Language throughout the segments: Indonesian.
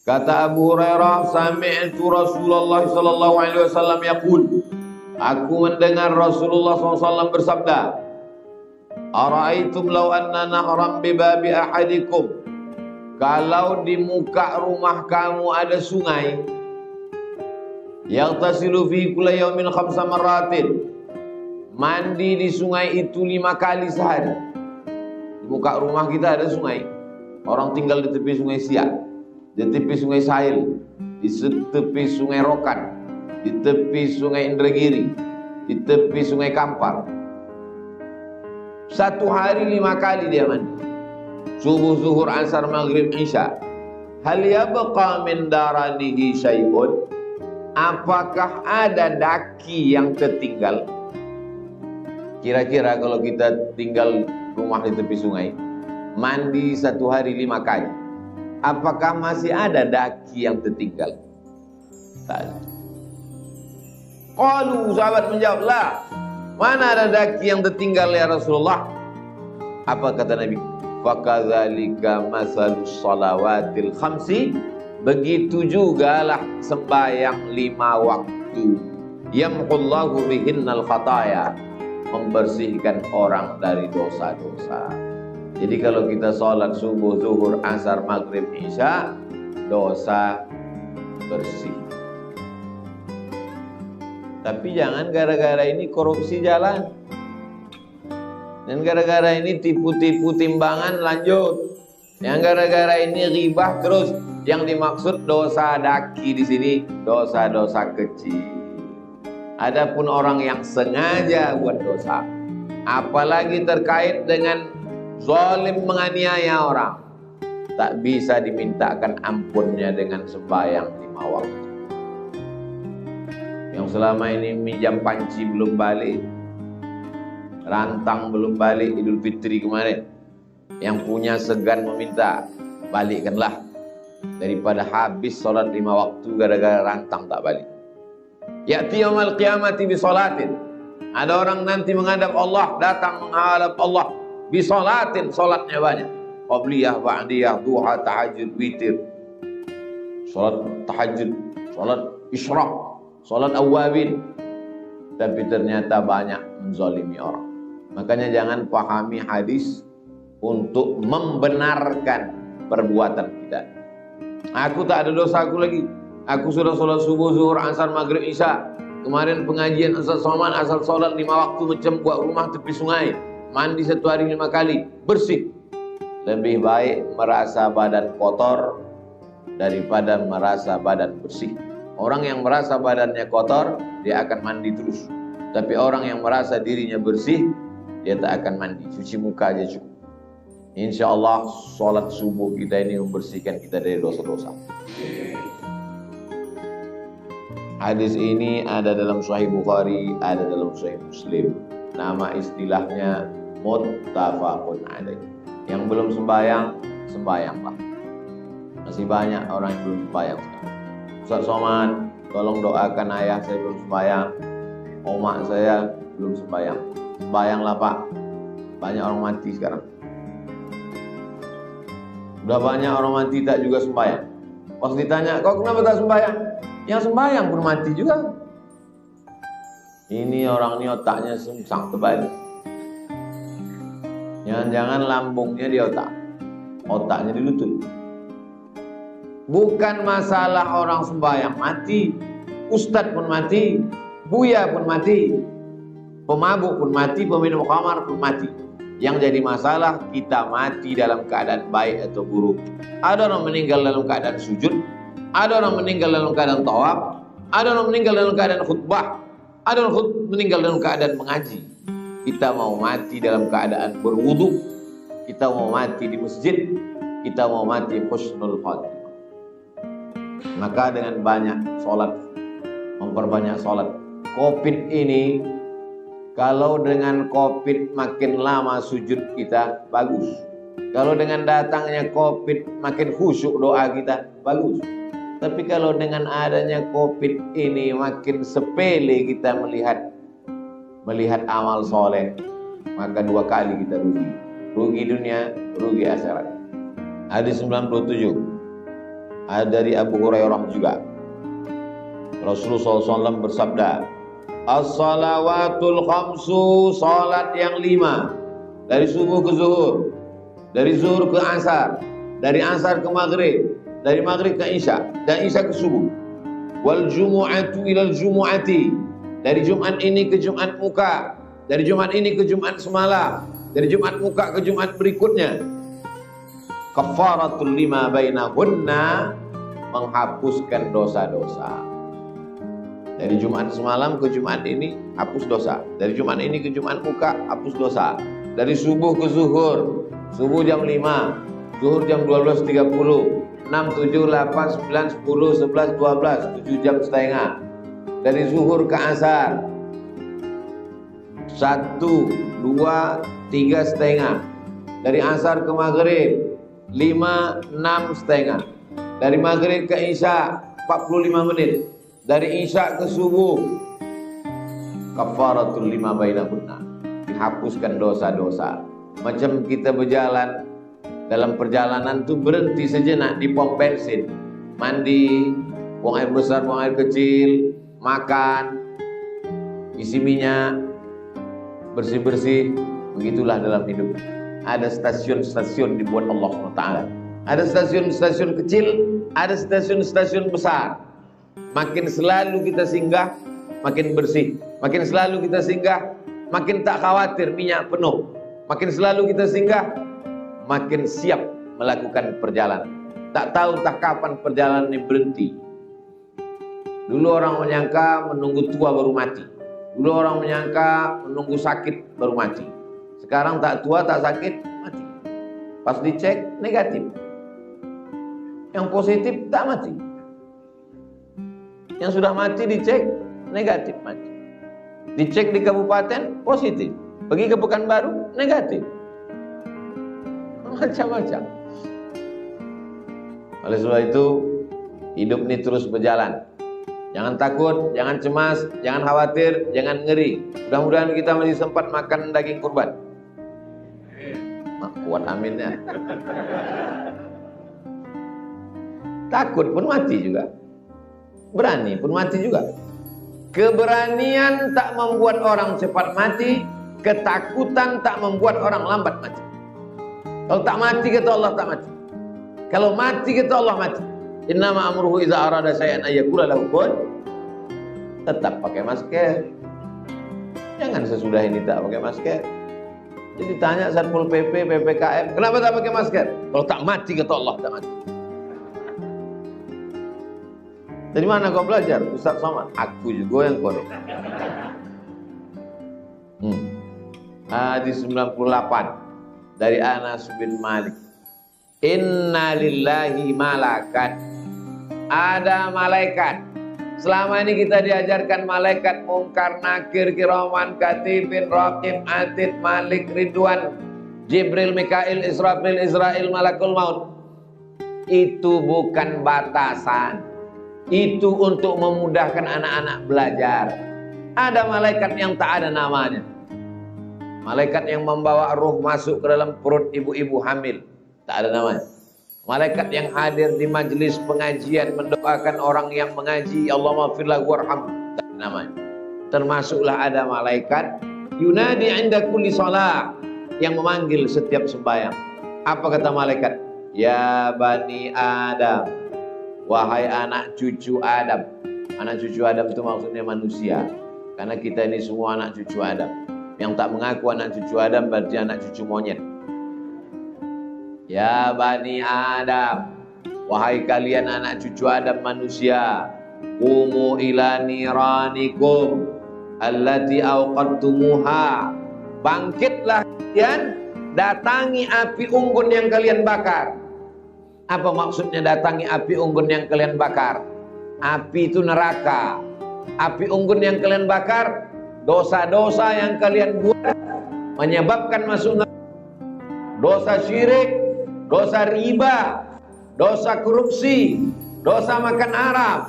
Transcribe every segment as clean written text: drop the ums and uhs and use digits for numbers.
Kata Abu Hurairah, sami'tu Rasulullah sallallahu alaihi wasallam yaqul, aku mendengar Rasulullah SAW bersabda, ara'aitum law anna nahram bi babi ahadikum, kalau di muka rumah kamu ada sungai, yaghtasilu fi kulli yawmin 5 marratin, mandi di sungai itu 5 kali sehari. Di muka rumah kita ada sungai, orang tinggal di tepi sungai Siak, di tepi sungai Sahil, di tepi sungai Rokan, di tepi sungai Indragiri, di tepi sungai Kampar. Satu hari 5 kali dia mandi, subuh, zuhur, asar, maghrib, isya. Hal yabqa min daranihi syai'un, apakah ada daki yang tertinggal? Kira-kira kalau kita tinggal rumah di tepi sungai, mandi satu hari 5 kali, apakah masih ada daki yang tertinggal? Tak ada. Qalu, sahabat menjawab, la, mana ada daki yang tertinggal ya Rasulullah? Apa kata Nabi? Fakadzalika masalus salawatil khamsi, begitu jugalah sembahyang 5 waktu, yamhullahu bihinnal khataya, membersihkan orang dari dosa-dosa. Jadi kalau kita sholat subuh, zuhur, asar, maghrib, isya, dosa bersih. Tapi jangan gara-gara ini korupsi jalan, dan gara-gara ini tipu-tipu timbangan lanjut, yang gara-gara ini ghibah terus. Yang dimaksud dosa daki di sini dosa-dosa kecil. Adapun orang yang sengaja buat dosa, apalagi terkait dengan zalim menganiaya orang, tak bisa dimintakan ampunnya dengan sembahyang 5 waktu. Yang selama ini minjam panci belum balik, rantang belum balik Idul Fitri kemarin, yang punya segan meminta, balikkanlah, daripada habis sholat 5 waktu gara-gara rantang tak balik. Ya'ti yaumal qiyamati bi sholatin, ada orang nanti menghadap Allah, datang menghadap Allah bi sholatin, sholatnya banyak, qabliyah, ba'diyah, duha, tahajud, witir, sholat tahajud, sholat isyraq, sholat awwabin, tapi ternyata banyak menzalimi orang. Makanya jangan pahami hadis untuk membenarkan perbuatan kita. Aku tak ada dosa aku lagi, aku sudah sholat subuh, zuhur, asar, maghrib, isya. Kemarin pengajian asal soman, asal sholat 5 waktu, macam buat rumah tepi sungai, mandi satu hari 5 kali, bersih. Lebih baik merasa badan kotor daripada merasa badan bersih. Orang yang merasa badannya kotor, dia akan mandi terus. Tapi orang yang merasa dirinya bersih, dia tak akan mandi, cuci muka aja cukup. Insya Allah sholat subuh kita ini membersihkan kita dari dosa-dosa. Hadis ini ada dalam Sahih Bukhari, ada dalam Sahih Muslim. Nama istilahnya muttafaqun alaih. Yang belum sembahyang, sembahyanglah. Masih banyak orang yang belum sembahyang. Ustaz Somad, tolong doakan ayah saya belum sembahyang, omak saya belum sembahyang. Sembahyanglah Pak, banyak orang mati sekarang. Udah banyak orang mati tak juga sembahyang. Pas ditanya, kau kenapa tak sembahyang? Yang sembahyang pun mati juga. Ini orang ini otaknya sungsang terbalik. Jangan-jangan lambungnya di otak, otaknya di lutut. Bukan masalah orang sembahyang mati, ustadz pun mati, buya pun mati, pemabuk pun mati, peminum khamar pun mati. Yang jadi masalah kita mati dalam keadaan baik atau buruk. Ada orang meninggal dalam keadaan sujud, ada orang meninggal dalam keadaan tawaf, ada orang meninggal dalam keadaan khutbah, ada orang meninggal dalam keadaan mengaji. Kita mau mati dalam keadaan berwudu, kita mau mati di masjid, kita mau mati husnul khatimah. Maka dengan banyak sholat, memperbanyak sholat. Covid ini, kalau dengan Covid makin lama sujud kita, bagus. Kalau dengan datangnya Covid makin khusyuk doa kita, bagus. Tapi kalau dengan adanya Covid ini makin sepele kita melihat amal soleh, maka 2 kali kita rugi. Rugi dunia, rugi akhirat. Hadis 97. Ada dari Abu Hurairah juga. Rasulullah SAW bersabda, as-salawatul khamsu, salat yang 5, dari subuh ke zuhur, dari zuhur ke asar, dari asar ke maghrib, dari maghrib ke isya, dan isya ke subuh. Wal jumu'atu ilal jumu'ati, dari Jumat ini ke Jumat muka, dari Jumat ini ke Jumat semalam, dari Jumat muka ke Jumat berikutnya. Kafaratul lima bainahunna, menghapuskan dosa-dosa. Dari Jumat semalam ke Jumat ini hapus dosa. Dari Jumat ini ke Jumat muka hapus dosa. Dari subuh ke zuhur, subuh jam 5, zuhur jam 12.30, 6, 7, 8, 9, 10, 11, 12, 7 jam setengah. Dari zuhur ke asar 1, 2, 3 setengah. Dari asar ke maghrib 5, 6 setengah. Dari maghrib ke isya 45 menit. Dari isya ke subuh, kafaratul lima bainahunna, dihapuskan dosa-dosa. Macam kita berjalan, dalam perjalanan tuh berhenti sejenak di pom bensin, mandi, buang air besar, buang air kecil, makan, isi minyak, bersih-bersih. Begitulah dalam hidup. Ada stasiun-stasiun dibuat Allah SWT. Ada stasiun-stasiun kecil, ada stasiun-stasiun besar. Makin selalu kita singgah, makin bersih. Makin selalu kita singgah, makin tak khawatir minyak penuh. Makin selalu kita singgah, makin siap melakukan perjalanan. Tak tahu tak kapan perjalanan ini berhenti. Dulu orang menyangka menunggu tua baru mati. Dulu orang menyangka menunggu sakit baru mati. Sekarang tak tua, tak sakit, mati. Pas dicek, negatif. Yang positif, tak mati. Yang sudah mati dicek, negatif, mati. Dicek di kabupaten, positif. Pergi ke Pekanbaru, negatif. Macam-macam. Oleh sebab itu, hidup ini terus berjalan. Jangan takut, jangan cemas, jangan khawatir, jangan ngeri. Mudah-mudahan kita masih sempat makan daging kurban. Kuat aminnya. Takut pun mati juga. Berani pun mati juga. Keberanian tak membuat orang cepat mati, ketakutan tak membuat orang lambat mati. Kalau tak mati kata Allah tak mati. Kalau mati kata Allah mati. Innama amruhu idza arada syai'an ayyaqula lahu kun. Tetap pakai masker. Jangan sesudah ini tak pakai masker. Jadi tanya Satpol PP, PPKM, kenapa tak pakai masker? Kalau tak mati kata Allah tak mati. Dari mana kau belajar? Ustaz Somad. Aku juga yang korek. Hadis 98 dari Anas bin Malik. Inna lillahi malakat. Ada malaikat. Selama ini kita diajarkan malaikat mungkar, nakir, kiraman, katibin, raqib, atid, malik, ridwan, Jibril, Mikail, Israfil, Israel, malakul maut. Itu bukan batasan. Itu untuk memudahkan anak-anak belajar. Ada malaikat yang tak ada namanya. Malaikat yang membawa ruh masuk ke dalam perut ibu-ibu hamil. Tak ada namanya. Malaikat yang hadir di majelis pengajian mendoakan orang yang mengaji, Allahumma firlahu warhamhu. Tak ada namanya. Termasuklah ada malaikat yunadi inda kulli shalah, yang memanggil setiap sembahyang. Apa kata malaikat? Ya bani Adam, wahai anak cucu Adam. Anak cucu Adam itu maksudnya manusia. Karena kita ini semua anak cucu Adam. Yang tak mengaku anak cucu Adam berarti anak cucu monyet. Ya bani Adam, wahai kalian anak cucu Adam manusia, qumu ila niranikum allati awqadtumuha. Bangkitlah kalian, datangi api unggun yang kalian bakar. Apa maksudnya datangi api unggun yang kalian bakar? Api itu neraka. Api unggun yang kalian bakar, dosa-dosa yang kalian buat menyebabkan masuk neraka. Dosa syirik, dosa riba, dosa korupsi, dosa makan haram,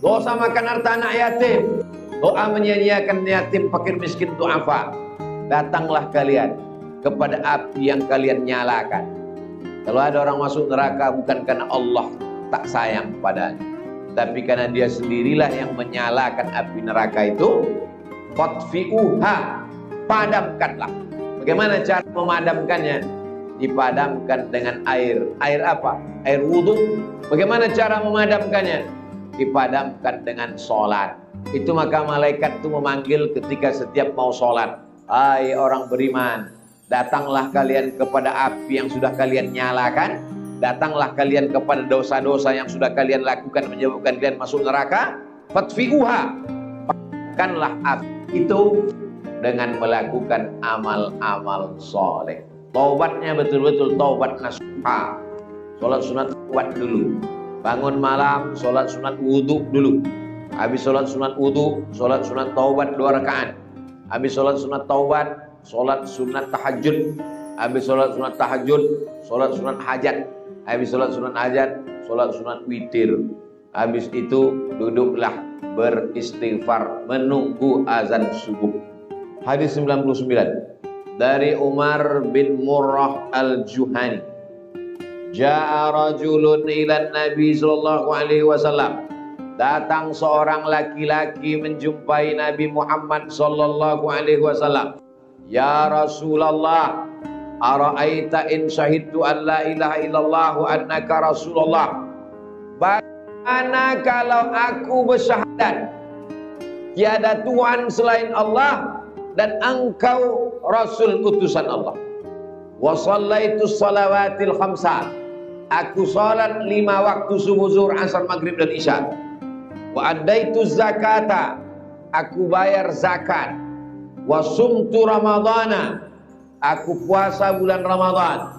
dosa makan harta anak yatim, doa menyia-nyiakan yatim, fakir, miskin, du'afa. Datanglah kalian kepada api yang kalian nyalakan. Kalau ada orang masuk neraka bukan karena Allah tak sayang padanya. Tapi karena dia sendirilah yang menyalakan api neraka itu, fatfi'uha, padamkanlah. Bagaimana cara memadamkannya? Dipadamkan dengan air. Air apa? Air wudhu. Bagaimana cara memadamkannya? Dipadamkan dengan sholat. Itu maka malaikat itu memanggil ketika setiap mau sholat. Hai orang beriman, datanglah kalian kepada api yang sudah kalian nyalakan. Datanglah kalian kepada dosa-dosa yang sudah kalian lakukan menyebabkan kalian masuk neraka. Fatfi'uha, padamkanlah api itu dengan melakukan amal-amal soleh. Taubatnya betul-betul taubat nasuha. Sholat sunat taubat dulu. Bangun malam, sholat sunat wudhu dulu. Habis sholat sunat wudhu, sholat sunat taubat 2 rakaat. Habis sholat sunat taubat, sholat sunat tahajud. Habis sholat sunat tahajud, sholat sunat hajat. Habis sholat sunat hajat, sholat sunat witir. Habis itu duduklah beristighfar menunggu azan subuh. Hadis 99 dari Umar bin Murrah al-Juhani. Ja'a rajulun ila Nabi sallallahu alaihi wasallam. Datang seorang laki-laki menjumpai Nabi Muhammad sallallahu alaihi wasallam. Ya Rasulullah, ara'aita in syahidtu an la ilaha illallah wa annaka Rasulullah. Bagaimana kalau aku bersyahadat tiada Tuhan selain Allah dan engkau Rasul utusan Allah. Wa shallaitu shalawatil khamsa. Aku salat 5 waktu subuh, zuhur, asar, maghrib dan isya. Wa addaitu zakata. Aku bayar zakat. Wa sumtu ramadhana. Aku puasa bulan Ramadan.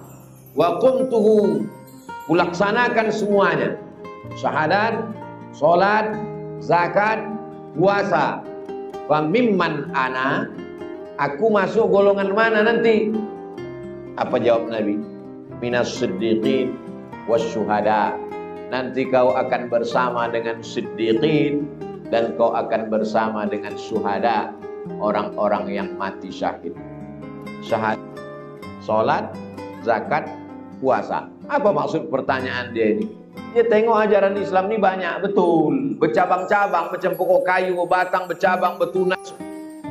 Wa qumtuhu, kulaksanakan semuanya. Syahadat, salat, zakat, puasa. Fa mimman ana, aku masuk golongan mana nanti? Apa jawab Nabi? Minas siddiqin wasyuhada. Nanti kau akan bersama dengan siddiqin dan kau akan bersama dengan syuhada, orang-orang yang mati syahid. Syahadat, sholat, zakat, puasa. Apa maksud pertanyaan dia ini? Dia tengok ajaran Islam ini banyak betul, bercabang-cabang, macam pokok kayu, batang bercabang, bertunas,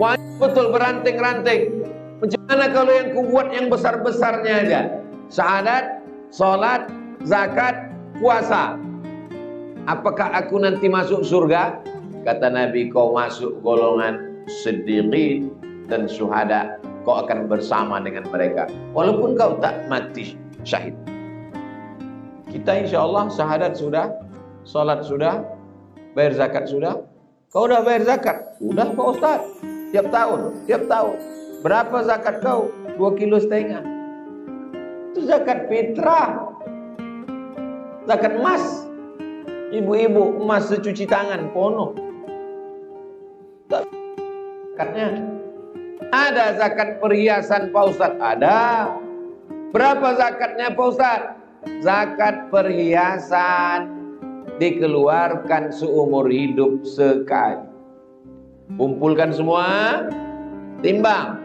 banyak betul, beranting-ranting. Macam mana kalau yang kubuat yang besar-besarnya aja? Syahadat, sholat, zakat, puasa. Apakah aku nanti masuk surga? Kata Nabi, kau masuk golongan siddiqin dan syuhada. Kau akan bersama dengan mereka walaupun kau tak mati syahid. Kita insya Allah syahadat sudah, salat sudah, bayar zakat sudah. Kau udah bayar zakat? Udah Pak Ustaz. Tiap tahun. Berapa zakat kau? 2,5 kilo. Itu zakat fitrah. Zakat emas. Ibu-ibu emas secuci tangan penuh. Zakatnya. Ada zakat perhiasan Pak Ustaz? Ada. Berapa zakatnya Pak Ustaz? Zakat perhiasan dikeluarkan seumur hidup sekali. Kumpulkan semua, timbang.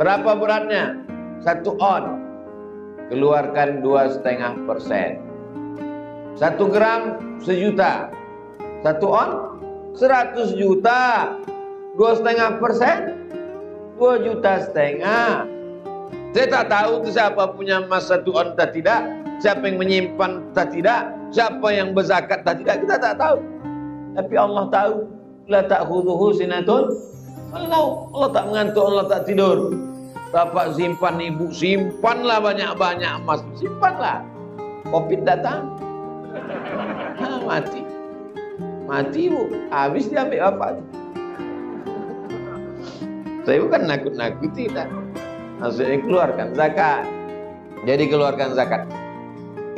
Berapa beratnya? 1 on. Keluarkan 2,5%. 1 gram 1 juta. 1 on 100 juta. 2,5%, 2,5 juta. Saya tak tahu itu siapa punya emas 1 on tak tidak, siapa yang menyimpan tak tidak, siapa yang berzakat tak tidak, kita tak tahu. Tapi Allah tahu. La ta'khudhuhu sinatun Allah tak mengantuk, Allah tak tidur. Bapak simpan, ibu simpanlah banyak-banyak emas, simpanlah. Covid datang, mati ibu, habis diambil bapak. Saya bukan nakut-nakuti kan. Maksudnya keluarkan zakat. Jadi keluarkan zakat.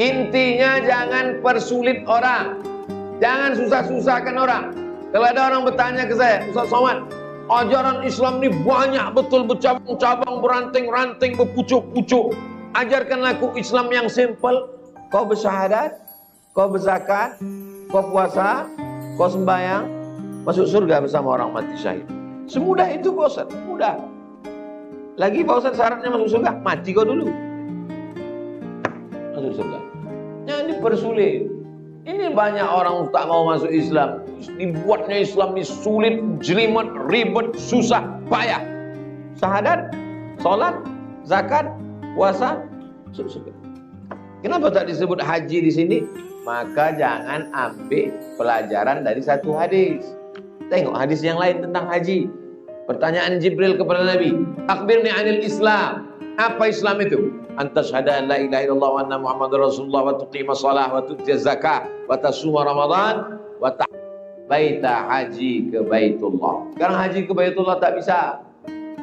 Intinya jangan persulit orang. Jangan susah-susahkan orang. Kalau ada orang bertanya ke saya, Ustaz Somad, ajaran Islam ini banyak betul, bercabang-cabang, beranting-ranting, berpucuk-pucuk. Ajarkan aku Islam yang simple. Kau bersyahadat, kau berzakat, kau puasa, kau sembahyang, masuk surga bersama orang mati syahid. Semudah itu Pak Ustaz, mudah. Lagi Pak Ustaz syaratnya masuk surga, mati kau dulu. Masuk surga. Jangan dipersulit. Ini banyak orang tak mau masuk Islam. Dibuatnya Islam ini sulit, jelimet, ribet, susah, payah. Syahadat, sholat, zakat, puasa. Kenapa tak disebut haji di sini? Maka jangan ambil pelajaran dari satu hadis. Tengok hadis yang lain tentang haji. Pertanyaan Jibril kepada Nabi, "Akhbirni 'anil Islam." Apa Islam itu? Antas syahada an la ilaha illallah wa anna Muhammadar Rasulullah wa tuqima shalah wa tu'ti zakah wa tasuma Ramadan wa baita haji ke Baitullah. Sekarang haji ke Baitullah tak bisa.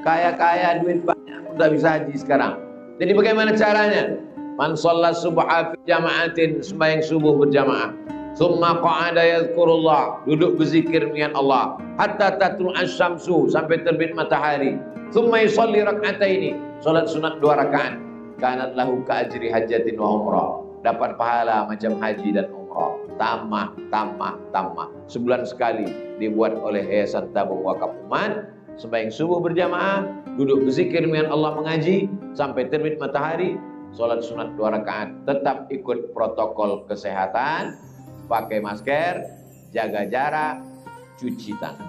Kaya-kaya duit banyak pun tak bisa haji sekarang. Jadi bagaimana caranya? Man shalla subha fi jama'atin, sembahyang subuh berjamaah. Tsumma qa'ada yadhkurullah, duduk berzikir dengan Allah hatta tatlu asy-syamsu, sampai terbit matahari. Tsumma yusalli rak'ataini, salat sunat 2 rakaat. Kanat lahu ka ajri hajjatin wa umrah, dapat pahala macam haji dan umrah. Tamah. Sebulan sekali dibuat oleh Yayasan Tabung Wakaf Umat. Sembahyang subuh berjamaah, duduk berzikir dengan Allah, mengaji sampai terbit matahari, salat sunat 2 rakaat. Tetap ikut protokol kesehatan, pakai masker, jaga jarak, cuci tangan.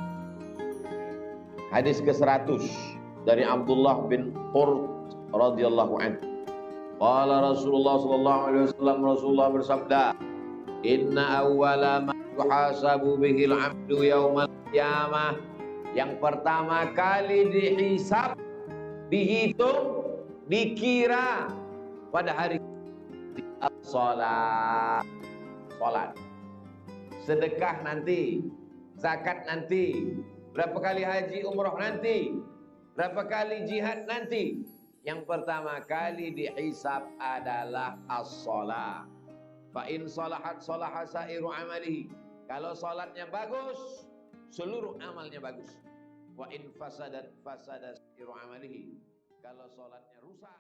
Hadis ke-100 dari Abdullah bin Qurt radhiyallahu anhu. Qala Rasulullah sallallahu alaihi wasallam, Rasulullah bersabda, "Inna awwala ma yuhasabu bihil 'abdu yaumal qiyamah." Yang pertama kali dihisab, dihitung, dikira pada hari salat. Sedekah nanti, zakat nanti, berapa kali haji umroh nanti, berapa kali jihad nanti. Yang pertama kali dihisab adalah as-shalah. Fa in salahat salaha sairu amalihi. Kalau salatnya bagus, seluruh amalnya bagus. Wa in fasadat fasada sairu amalihi. Kalau salatnya rusak,